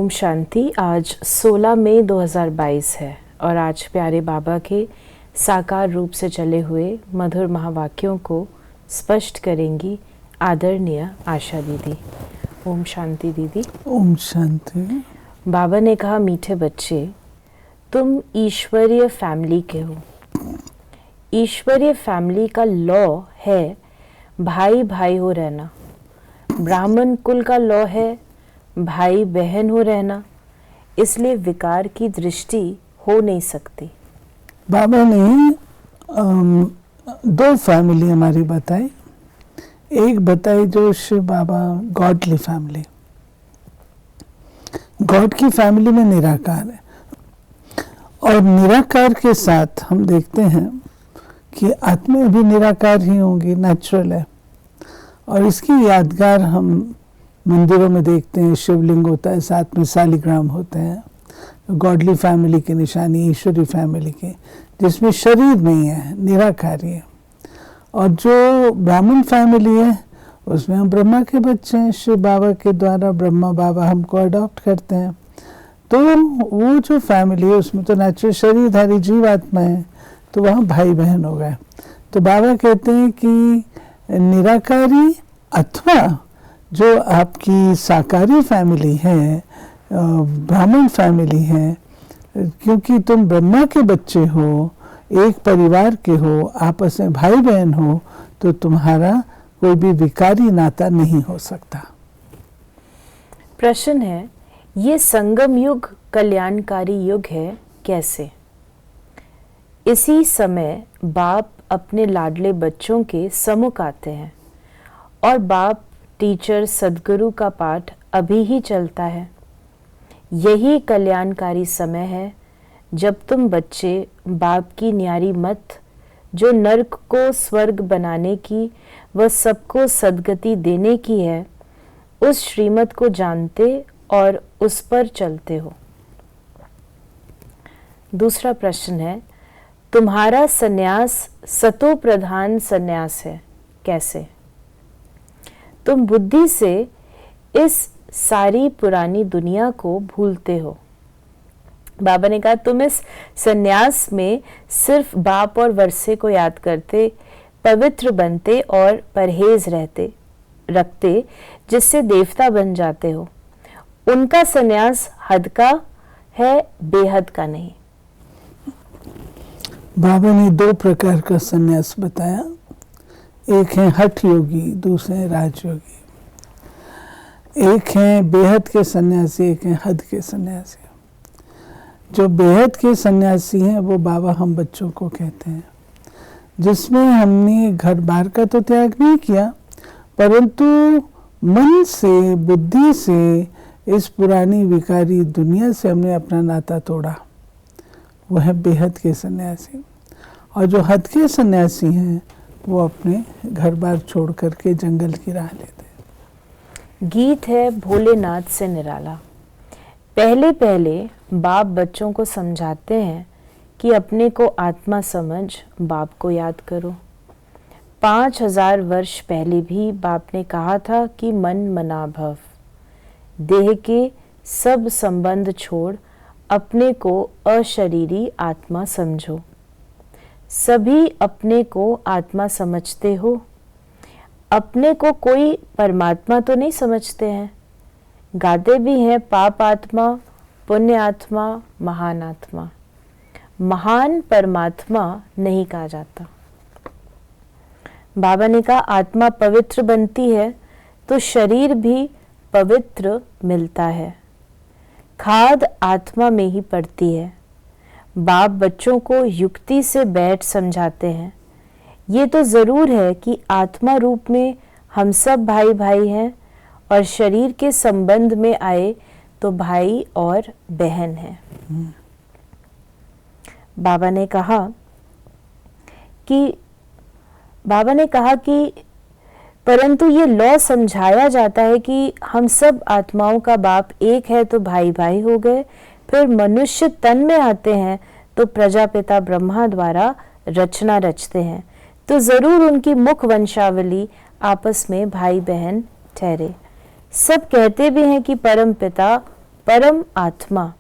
ओम शांति। आज 16 मई 2022 है और आज प्यारे बाबा के साकार रूप से चले हुए मधुर महावाक्यों को स्पष्ट करेंगी आदरणीय आशा दीदी। ओम शांति दीदी। ओम शांति। बाबा ने कहा, मीठे बच्चे, तुम ईश्वरीय फैमिली के हो। ईश्वरीय फैमिली का लॉ है भाई भाई हो रहना। ब्राह्मण कुल का लॉ है भाई बहन हो रहना, इसलिए विकार की दृष्टि हो नहीं सकती। बाबा ने दो फैमिली हमारी बताई। एक बताई जो शिव बाबा गॉडली फैमिली, गॉड की फैमिली में निराकार है, और निराकार के साथ हम देखते हैं कि आत्मा भी निराकार ही होंगी, नेचुरल है। और इसकी यादगार हम मंदिरों में देखते हैं, शिवलिंग होता है, साथ में सालिग्राम होते हैं, गॉडली फैमिली की निशानी, ईश्वरी फैमिली की, जिसमें शरीर नहीं है, निराकारी है। और जो ब्राह्मण फैमिली है उसमें हम ब्रह्मा के बच्चे हैं, शिव बाबा के द्वारा ब्रह्मा बाबा हमको अडॉप्ट करते हैं। तो वो जो फैमिली है उसमें तो नेचुरल शरीरधारी जीवात्मा है, तो वहाँ भाई बहन हो गए। तो बाबा कहते हैं कि निराकारी अथवा जो आपकी साकारी फैमिली है, ब्राह्मण फैमिली है, क्योंकि तुम ब्रह्मा के बच्चे हो, एक परिवार के हो, आपस में भाई बहन हो, तो तुम्हारा कोई भी विकारी नाता नहीं हो सकता। प्रश्न है, ये संगम युग कल्याणकारी युग है कैसे? इसी समय बाप अपने लाडले बच्चों के सम्मुख आते हैं और बाप टीचर सदगुरु का पाठ अभी ही चलता है। यही कल्याणकारी समय है जब तुम बच्चे बाप की न्यारी मत, जो नरक को स्वर्ग बनाने की व सबको सदगति देने की है, उस श्रीमत को जानते और उस पर चलते हो। दूसरा प्रश्न है, तुम्हारा सन्यास सतो प्रधान सन्यास है कैसे? तुम बुद्धि से इस सारी पुरानी दुनिया को भूलते हो। बाबा ने कहा, तुम इस सन्यास में सिर्फ बाप और वर्षे को याद करते, पवित्र बनते और परहेज रखते, जिससे देवता बन जाते हो। उनका सन्यास हद का है, बेहद का नहीं। बाबा ने दो प्रकार का सन्यास बताया, एक है हठ योगी, दूसरे है राजयोगी। एक है बेहद के सन्यासी, एक है हद के सन्यासी। जो बेहद के सन्यासी हैं वो बाबा हम बच्चों को कहते हैं, जिसमें हमने घर बार का तो त्याग नहीं किया, परंतु मन से, बुद्धि से इस पुरानी विकारी दुनिया से हमने अपना नाता तोड़ा। वो है बेहद के सन्यासी। और जो हद के सन्यासी हैं वो अपने घर बार छोड़ करके जंगल की राह लेते हैं। गीत है भोलेनाथ से निराला। पहले पहले बाप बच्चों को समझाते हैं कि अपने को आत्मा समझ बाप को याद करो। 5000 वर्ष पहले भी बाप ने कहा था कि मन मना भव, देह के सब संबंध छोड़ अपने को अशरीरी आत्मा समझो। सभी अपने को आत्मा समझते हो, अपने को कोई परमात्मा तो नहीं समझते हैं। गाते भी हैं पाप आत्मा, पुण्य आत्मा, महान आत्मा। महान परमात्मा नहीं कहा जाता। बाबा ने कहा, आत्मा पवित्र बनती है तो शरीर भी पवित्र मिलता है। खाद आत्मा में ही पड़ती है। बाप बच्चों को युक्ति से बैठ समझाते हैं। ये तो जरूर है कि आत्मा रूप में हम सब भाई भाई हैं और शरीर के संबंध में आए तो भाई और बहन हैं। बाबा ने कहा कि परंतु ये लॉ समझाया जाता है कि हम सब आत्माओं का बाप एक है तो भाई भाई हो गए। फिर मनुष्य तन में आते हैं तो प्रजापिता ब्रह्मा द्वारा रचना रचते हैं, तो जरूर उनकी मुख वंशावली आपस में भाई बहन ठहरे। सब कहते भी हैं कि परम पिता परम आत्मा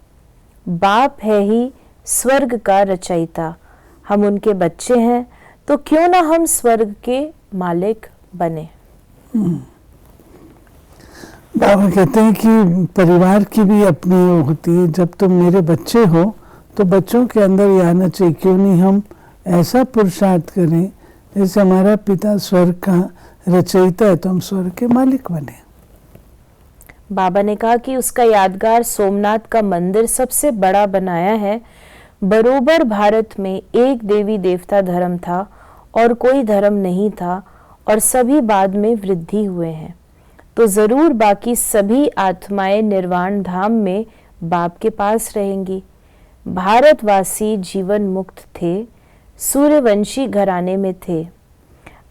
बाप है ही स्वर्ग का रचयिता। हम उनके बच्चे हैं, तो क्यों ना हम स्वर्ग के मालिक बने। बाबा कहते हैं कि परिवार की भी अपनी वो होती है। जब तुम मेरे बच्चे हो तो बच्चों के अंदर ये आना चाहिए, क्यों नहीं हम ऐसा पुरुषार्थ करें जैसे हमारा पिता स्वर्ग का रचयिता है तो हम स्वर्ग के मालिक बने। बाबा ने कहा कि उसका यादगार सोमनाथ का मंदिर सबसे बड़ा बनाया है। बरोबर भारत में एक देवी देवता धर्म था और कोई धर्म नहीं था, और सभी बाद में वृद्धि हुए हैं। तो जरूर बाकी सभी आत्माएं निर्वाण धाम में बाप के पास रहेंगी। भारतवासी जीवन मुक्त थे, सूर्यवंशी घराने में थे,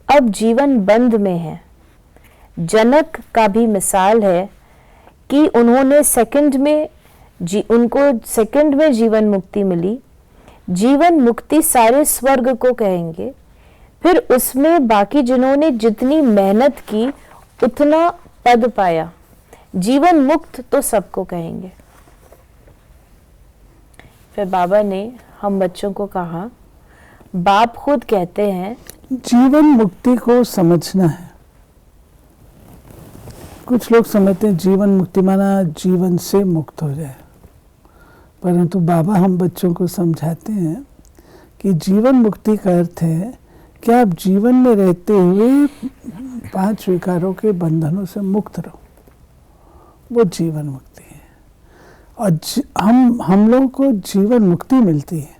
अब जीवन बंद में है। जनक का भी मिसाल है कि उनको सेकंड में जीवन मुक्ति मिली। जीवन मुक्ति सारे स्वर्ग को कहेंगे, फिर उसमें बाकी जिन्होंने जितनी मेहनत की उतना पद पाया। जीवन मुक्त तो सबको कहेंगे। फिर बाबा ने हम बच्चों को कहा, बाप खुद कहते हैं जीवन मुक्ति को समझना है। कुछ लोग समझते हैं जीवन मुक्ति माना जीवन से मुक्त हो जाए, परंतु बाबा हम बच्चों को समझाते हैं कि जीवन मुक्ति का अर्थ है कि आप जीवन में रहते हुए 5 विकारों के बंधनों से मुक्त रहो, वो जीवन मुक्ति है। और हम लोगों को जीवन मुक्ति मिलती है।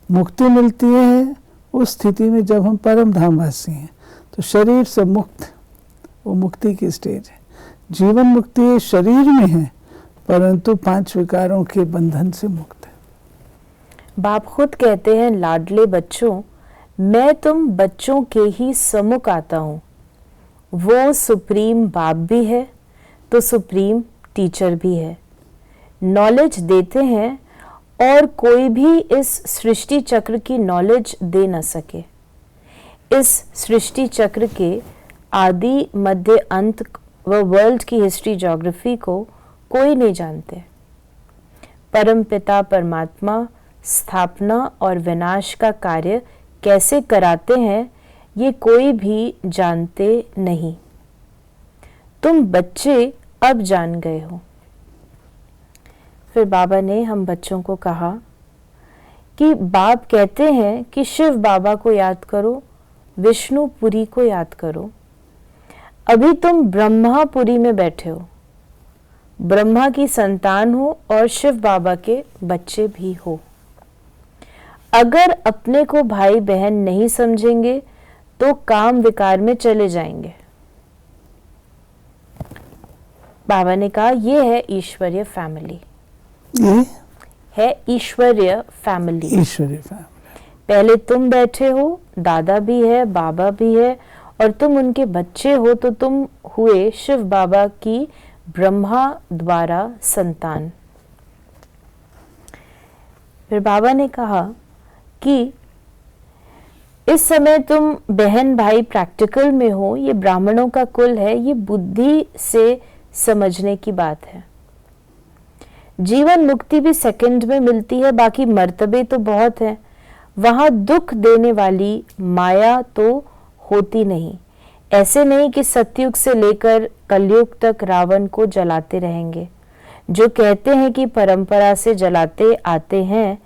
मुक्ति मिलती है उस स्थिति में जब हम परम धामवासी हैं, तो शरीर से मुक्त, वो मुक्ति की स्टेज है। जीवन मुक्ति शरीर में है, परंतु 5 विकारों के बंधन से मुक्त है। बाप खुद कहते हैं, लाडले बच्चों, मैं तुम बच्चों के ही सम्मुख आता हूँ। वो सुप्रीम बाप भी है तो सुप्रीम टीचर भी है। नॉलेज देते हैं और कोई भी इस सृष्टि चक्र की नॉलेज दे न सके। इस सृष्टि चक्र के आदि मध्य अंत व वर्ल्ड की हिस्ट्री ज्योग्राफी को कोई नहीं जानते। परम पिता परमात्मा स्थापना और विनाश का कार्य कैसे कराते हैं ये कोई भी जानते नहीं। तुम बच्चे अब जान गए हो। फिर बाबा ने हम बच्चों को कहा कि बाप कहते हैं कि शिव बाबा को याद करो, विष्णुपुरी को याद करो। अभी तुम ब्रह्मापुरी में बैठे हो, ब्रह्मा की संतान हो और शिव बाबा के बच्चे भी हो। अगर अपने को भाई बहन नहीं समझेंगे तो काम विकार में चले जाएंगे। बाबा ने कहा ये है ईश्वरीय फैमिली, ये है ईश्वरीय फैमिली। ईश्वरीय फैमिली। पहले तुम बैठे हो, दादा भी है, बाबा भी है, और तुम उनके बच्चे हो, तो तुम हुए शिव बाबा की ब्रह्मा द्वारा संतान। फिर बाबा ने कहा कि इस समय तुम बहन भाई प्रैक्टिकल में हो, ये ब्राह्मणों का कुल है, ये बुद्धि से समझने की बात है। जीवन मुक्ति भी सेकंड में मिलती है, बाकी मर्तबे तो बहुत है। वहां दुख देने वाली माया तो होती नहीं। ऐसे नहीं कि सतयुग से लेकर कलयुग तक रावण को जलाते रहेंगे। जो कहते हैं कि परंपरा से जलाते आते हैं,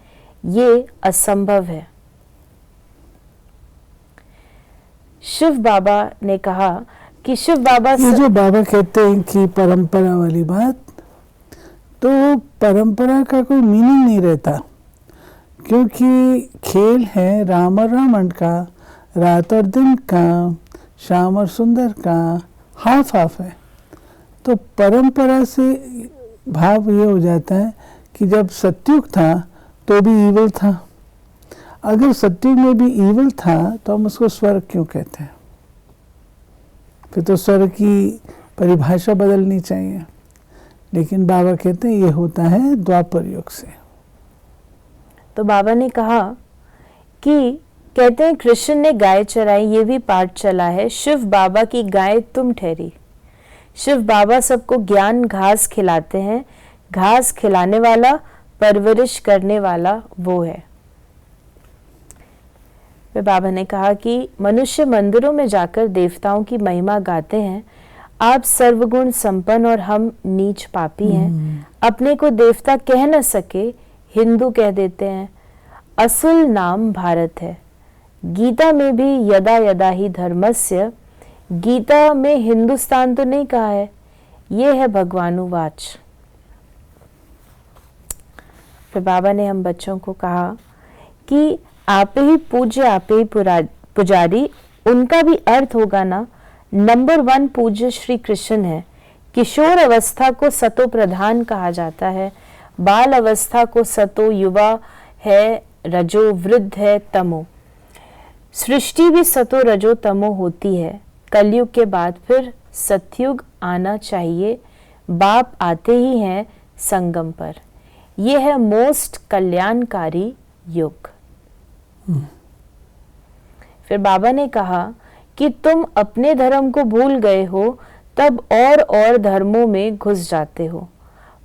ये असंभव है। शिव बाबा ने कहा कि शिव बाबा ये जो बाबा कहते हैं कि परंपरा वाली बात, तो परंपरा का कोई मीनिंग नहीं रहता, क्योंकि खेल है राम और रावण का, रात और दिन का, श्याम और सुंदर का, हाफ हाफ है। तो परंपरा से भाव ये हो जाता है कि जब सतयुग था तो भी ईवल था। अगर सतयुग में भी ईवल था तो हम उसको स्वर्ग क्यों कहते हैं? फिर तो स्वर्ग की परिभाषा बदलनी चाहिए। लेकिन बाबा कहते हैं ये होता है द्वापर युग से। तो बाबा ने कहा कि कहते हैं कृष्ण ने गाय चराई, ये भी पाठ चला है। शिव बाबा की गाय तुम ठहरी। शिव बाबा सबको ज्ञान घास खिलाते हैं, घास खिलाने वाला, परवरिश करने वाला वो है। फिर बाबा ने कहा कि मनुष्य मंदिरों में जाकर देवताओं की महिमा गाते हैं, आप सर्वगुण संपन्न और हम नीच पापी हैं। अपने को देवता कह न सके हिंदू कह देते हैं। असल नाम भारत है। गीता में भी यदा यदा ही धर्मस्य, गीता में हिंदुस्तान तो नहीं कहा है, ये है भगवानुवाच। फिर बाबा ने हम बच्चों को कहा कि आप ही पूज्य, आप ही पुजारी, उनका भी अर्थ होगा ना, नंबर 1 पूज्य श्री कृष्ण है। किशोर अवस्था को सतो प्रधान कहा जाता है, बाल अवस्था को सतो, युवा है रजो, वृद्ध है तमो। सृष्टि भी सतो रजो तमो होती है। कलयुग के बाद फिर सतयुग आना चाहिए। बाप आते ही हैं संगम पर। यह है मोस्ट कल्याणकारी युग। फिर बाबा ने कहा कि तुम अपने धर्म को भूल गए हो, तब और धर्मों में घुस जाते हो।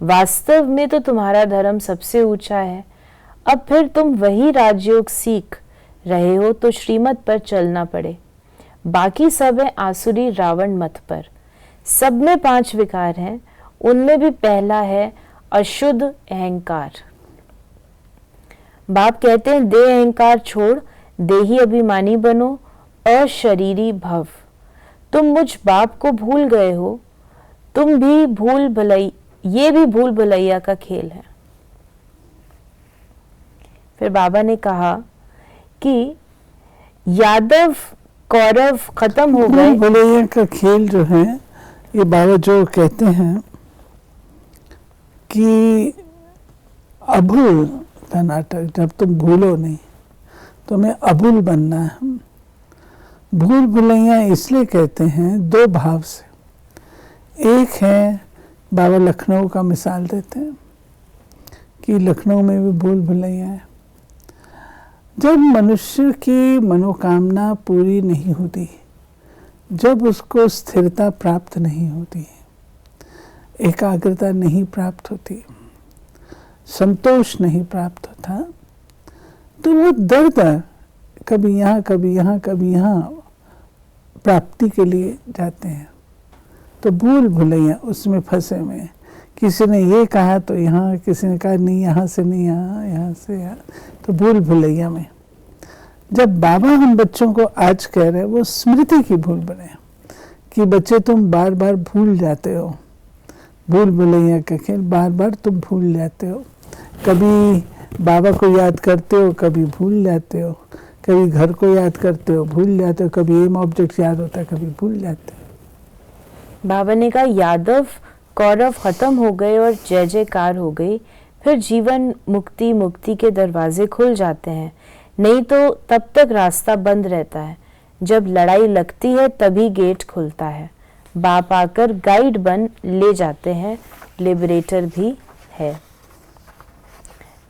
वास्तव में तो तुम्हारा धर्म सबसे ऊंचा है। अब फिर तुम वही राजयोग सीख रहे हो तो श्रीमत पर चलना पड़े। बाकी सब है आसुरी रावण मत पर। सब में 5 विकार हैं, उनमें भी पहला है अशुद्ध अहंकार। बाप कहते हैं देह अहंकार छोड़, देही अभिमानी बनो, अशरीरी भव। तुम मुझ बाप को भूल गए हो, तुम भी भूल भुलैया, ये भी भूल भुलैया का खेल है। फिर बाबा ने कहा कि यादव कौरव खत्म हो गए। भुलैया का खेल जो है, ये बाबा जो कहते हैं कि अभूल का नाटक, जब तुम भूलो नहीं, तुम्हें अभूल बनना है। भूल भुलैया इसलिए कहते हैं 2 भाव से। एक है, बाबा लखनऊ का मिसाल देते हैं कि लखनऊ में भी भूल भुलैया है। जब मनुष्य की मनोकामना पूरी नहीं होती, जब उसको स्थिरता प्राप्त नहीं होती, एकाग्रता नहीं प्राप्त होती, संतोष नहीं प्राप्त होता, तो वो दर कभी यहाँ कभी यहाँ कभी यहाँ प्राप्ति के लिए जाते हैं। तो भूल भुलैया उसमें फंसे में, किसी ने ये कहा तो यहाँ, किसी ने कहा नहीं यहाँ से नहीं यहाँ, यहाँ से यहाँ, तो भूल भुलैया में। जब बाबा हम बच्चों को आज कह रहे हैं, वो स्मृति की भूल बने कि बच्चे तुम बार बार भूल जाते हो। भूल भुलैया का खेल, बार बार तुम भूल जाते हो। कभी बाबा को याद करते हो, कभी भूल जाते हो, कभी घर को याद करते हो, भूल जाते हो, कभी एम ऑब्जेक्ट याद होता है, कभी भूल जाते हो। बाबा ने कहा यादव कौरव खत्म हो गए और जय जयकार हो गई, फिर जीवन मुक्ति मुक्ति के दरवाजे खुल जाते हैं, नहीं तो तब तक रास्ता बंद रहता है। जब लड़ाई लगती है तभी गेट खुलता है। बाप आकर गाइड बन ले जाते हैं, लिबरेटर भी है।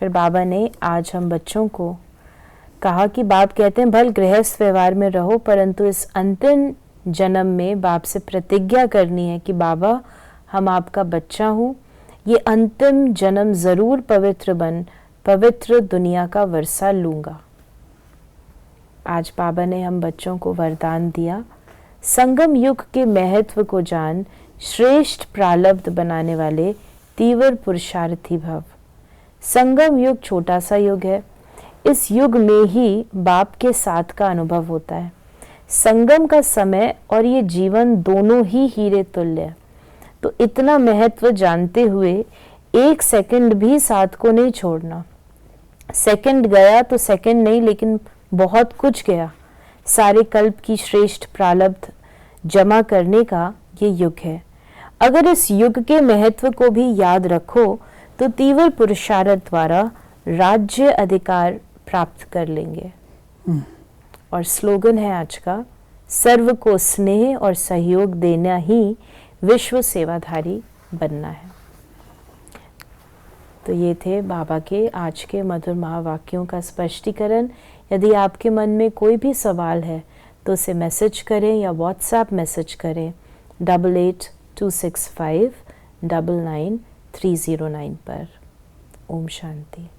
फिर बाबा ने आज हम बच्चों को कहा कि बाप कहते हैं भल गृहस्थ व्यवहार में रहो, परंतु इस अंतिम जन्म में बाप से प्रतिज्ञा करनी है कि बाबा हम आपका बच्चा हूँ, ये अंतिम जन्म जरूर पवित्र बन पवित्र दुनिया का वर्षा लूंगा। आज बाबा ने हम बच्चों को वरदान दिया, संगम युग के महत्व को जान, श्रेष्ठ प्रारब्ध बनाने वाले तीव्र पुरुषार्थी भव। संगम युग छोटा सा युग है, इस युग में ही बाप के साथ का अनुभव होता है। संगम का समय और ये जीवन दोनों ही हीरे तुल्य है। तो इतना महत्व जानते हुए 1 सेकंड भी साथ को नहीं छोड़ना। सेकंड गया तो सेकंड नहीं, लेकिन बहुत कुछ गया। सारे कल्प की श्रेष्ठ प्रारब्ध जमा करने का ये युग है। अगर इस युग के महत्व को भी याद रखो तो तीव्र पुरुषार्थ द्वारा राज्य अधिकार प्राप्त कर लेंगे। और स्लोगन है आज का, सर्व को स्नेह और सहयोग देना ही विश्व सेवाधारी बनना है। तो ये थे बाबा के आज के मधुर महावाक्यों का स्पष्टीकरण। यदि आपके मन में कोई भी सवाल है तो उसे मैसेज करें या व्हाट्सएप मैसेज करें 88265993 309 पर। ओम शांति।